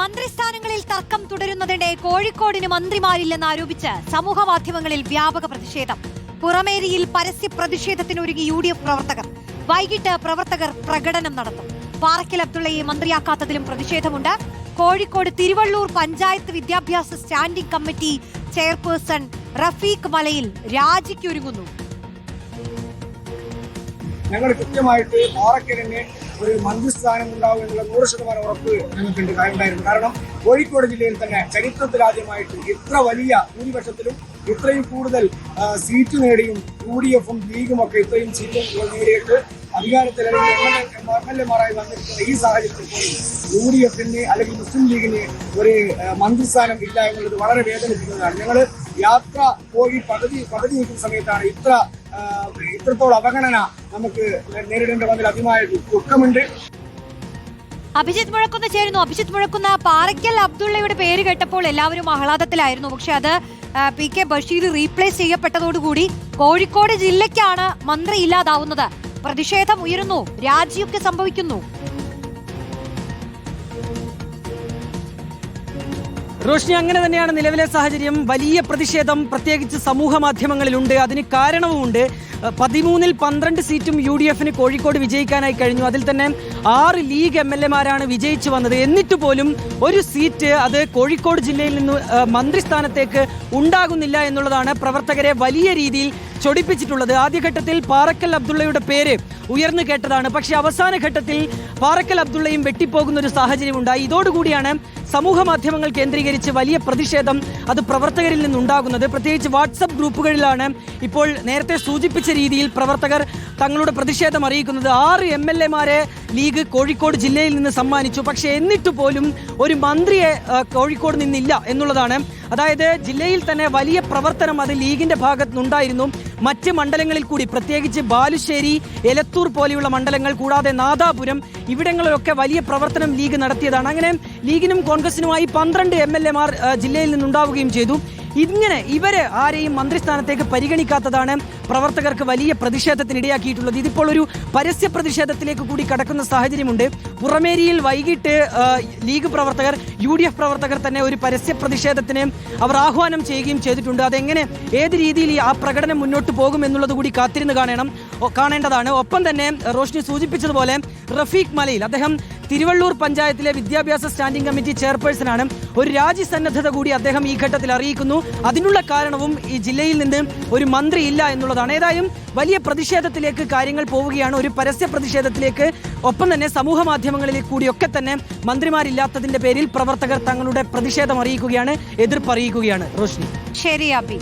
മന്ത്രിസ്ഥാനങ്ങളിൽ തർക്കം തുടരുന്നതിനിടെ കോഴിക്കോടിന് മന്ത്രിമാരില്ലെന്ന് ആരോപിച്ച് സമൂഹ മാധ്യമങ്ങളിൽ വ്യാപക പ്രതിഷേധം. പുറമേരിയിൽ പരസ്യ പ്രതിഷേധത്തിനൊരുങ്ങി UDF പ്രവർത്തകർ. വൈകിട്ട് പ്രവർത്തകർ പ്രകടനം നടത്തും. പാറക്കൽ അബ്ദുള്ളയെ മന്ത്രിയാക്കാത്തതിലും പ്രതിഷേധമുണ്ട്. കോഴിക്കോട് തിരുവള്ളൂർ പഞ്ചായത്ത് വിദ്യാഭ്യാസ സ്റ്റാൻഡിംഗ് കമ്മിറ്റി ചെയർപേഴ്സൺ റഫീഖ് മലയിൽ രാജിക്കൊരുങ്ങുന്നു. ഞങ്ങൾ കൃത്യമായിട്ട് പാറക്കലിന് ഒരു മന്ത്രിസ്ഥാനം ഉണ്ടാവും എന്നുള്ള 100% ഉറപ്പ് ഞങ്ങൾക്കുണ്ട് ഉണ്ടായിരുന്നു. കാരണം കോഴിക്കോട് ജില്ലയിൽ തന്നെ ചരിത്രത്തിലാദ്യമായിട്ട് ഇത്ര വലിയ ഭൂരിപക്ഷത്തിലും ഇത്രയും കൂടുതൽ സീറ്റ് നേടിയും UDF-ഉം ലീഗും ഒക്കെ ഇത്രയും സീറ്റുകൾ നേടിയിട്ട് അധികാരത്തിൽ MLA-മാരായി വന്നിരിക്കുന്ന ഈ സാഹചര്യത്തിൽ പോലും UDF-ന് അല്ലെങ്കിൽ മുസ്ലിം ലീഗിന് ഒരു മന്ത്രിസ്ഥാനം ഇല്ല എന്നുള്ളത് വളരെ വേദനിപ്പിക്കുന്നതാണ്. ഞങ്ങൾ യാത്ര പോയി പകുതി നിൽക്കുന്ന സമയത്താണ് ഇത്രത്തോളം അവഗണന നമുക്ക് നേരിടേണ്ടി വന്നതിൽ അതിമായ ദുഃഖമുണ്ട്. അഭിജിത്ത് മുഴക്കുന്ന ചേരുന്നു. അഭിജിത്ത് മുഴക്കുന്ന, പാറക്കൽ അബ്ദുള്ളയുടെ പേര് കേട്ടപ്പോൾ എല്ലാവരും ആഹ്ലാദത്തിലായിരുന്നു. പക്ഷെ അത് PK ബഷീർ റീപ്ലേസ് ചെയ്യപ്പെട്ടതോടുകൂടി കോഴിക്കോട് ജില്ലയ്ക്കാണ് മന്ത്രി ഇല്ലാതാവുന്നത്. പ്രതിഷേധം ഉയരുന്നു, രാജിയൊക്കെ സംഭവിക്കുന്നു. റോഷ്നി, അങ്ങനെ തന്നെയാണ് നിലവിലെ സാഹചര്യം. വലിയ പ്രതിഷേധം പ്രത്യേകിച്ച് സമൂഹ മാധ്യമങ്ങളിലുണ്ട്. അതിന് കാരണവുമുണ്ട്. 13-ൽ 12 സീറ്റും UDF-ന് കോഴിക്കോട് വിജയിക്കാനായി കഴിഞ്ഞു. അതിൽ തന്നെ 6 ലീഗ് MLA-മാരാണ് വിജയിച്ചു വന്നത്. എന്നിട്ട് പോലും ഒരു സീറ്റ് അത് കോഴിക്കോട് ജില്ലയിൽ നിന്ന് മന്ത്രിസ്ഥാനത്തേക്ക് ഉണ്ടാകുന്നില്ല എന്നുള്ളതാണ് പ്രവർത്തകരെ വലിയ രീതിയിൽ ചൊടിപ്പിച്ചിട്ടുള്ളത്. ആദ്യഘട്ടത്തിൽ പാറക്കൽ അബ്ദുള്ളയുടെ പേര് ഉയർന്നു കേട്ടതാണ്. പക്ഷേ അവസാന ഘട്ടത്തിൽ പാറക്കൽ അബ്ദുള്ളയും വെട്ടിപ്പോകുന്ന ഒരു സാഹചര്യം ഉണ്ടായി. ഇതോടുകൂടിയാണ് സമൂഹ മാധ്യമങ്ങൾ കേന്ദ്രീകരിച്ച് വലിയ പ്രതിഷേധം അത് പ്രവർത്തകരിൽ നിന്നുണ്ടാകുന്നത്. പ്രത്യേകിച്ച് വാട്സപ്പ് ഗ്രൂപ്പുകളിലാണ് ഇപ്പോൾ നേരത്തെ സൂചിപ്പിച്ച രീതിയിൽ പ്രവർത്തകർ തങ്ങളുടെ പ്രതിഷേധം അറിയിക്കുന്നത്. 6 MLA-മാരെ ലീഗ് കോഴിക്കോട് ജില്ലയിൽ നിന്ന് സമ്മാനിച്ചു. പക്ഷേ എന്നിട്ട് പോലും ഒരു മന്ത്രിയെ കോഴിക്കോട് നിന്നില്ല എന്നുള്ളതാണ്. അതായത് ജില്ലയിൽ തന്നെ വലിയ പ്രവർത്തനം അത് ലീഗിന്റെ ഭാഗത്തുനിന്നുണ്ടായിരുന്നു. മറ്റ് മണ്ഡലങ്ങളിൽ കൂടി, പ്രത്യേകിച്ച് ബാലുശ്ശേരി, എലത്തൂർ പോലെയുള്ള മണ്ഡലങ്ങൾ, കൂടാതെ നാദാപുരം, ഇവിടങ്ങളിലൊക്കെ വലിയ പ്രവർത്തനം ലീഗ് നടത്തിയതാണ്. അങ്ങനെ ലീഗിനും കോൺഗ്രസിനുമായി 12 MLA-മാർ ജില്ലയിൽ നിന്നുണ്ടാവുകയും ചെയ്തു. ഇങ്ങനെ ഇവര് ആരെയും മന്ത്രിസ്ഥാനത്തേക്ക് പരിഗണിക്കാത്തതാണ് പ്രവർത്തകർക്ക് വലിയ പ്രതിഷേധത്തിനിടയാക്കിയിട്ടുള്ളത്. ഇതിപ്പോൾ ഒരു പരസ്യ പ്രതിഷേധത്തിലേക്ക് കൂടി കടക്കുന്ന സാഹചര്യമുണ്ട്. പുറമേരിയിൽ വൈകിട്ട് ലീഗ് പ്രവർത്തകർ, UDF പ്രവർത്തകർ തന്നെ ഒരു പരസ്യ പ്രതിഷേധത്തിന് അവർ ആഹ്വാനം ചെയ്യുകയും ചെയ്തിട്ടുണ്ട്. അതെങ്ങനെ, ഏത് രീതിയിൽ ആ പ്രകടനം മുന്നോട്ട് പോകും എന്നുള്ളത് കൂടി കാത്തിരുന്ന് കാണേണ്ടതാണ്. ഒപ്പം തന്നെ റോഷ്നി സൂചിപ്പിച്ചതുപോലെ റഫീഖ് മലയിൽ, അദ്ദേഹം തിരുവള്ളൂർ പഞ്ചായത്തിലെ വിദ്യാഭ്യാസ സ്റ്റാൻഡിംഗ് കമ്മിറ്റി ചെയർപേഴ്സണാണ്. ഒരു രാജ്യസന്നദ്ധത കൂടി അദ്ദേഹം ഈ ഘട്ടത്തിൽ അറിയിക്കുന്നു. അതിനുള്ള കാരണവും ഈ ജില്ലയിൽ നിന്ന് ഒരു മന്ത്രി ഇല്ല എന്നുള്ളതാണ്. ഏതായാലും വലിയ പ്രതിഷേധത്തിലേക്ക് കാര്യങ്ങൾ പോവുകയാണ്, ഒരു പരസ്യ പ്രതിഷേധത്തിലേക്ക്. ഒപ്പം തന്നെ സമൂഹ മാധ്യമങ്ങളിൽ കൂടിയൊക്കെ തന്നെ മന്ത്രിമാരില്ലാത്തതിന്റെ പേരിൽ പ്രവർത്തകർ തങ്ങളുടെ പ്രതിഷേധം അറിയിക്കുകയാണ്, എതിർപ്പ് അറിയിക്കുകയാണ്. റോഷ്നി. ശരി അബി.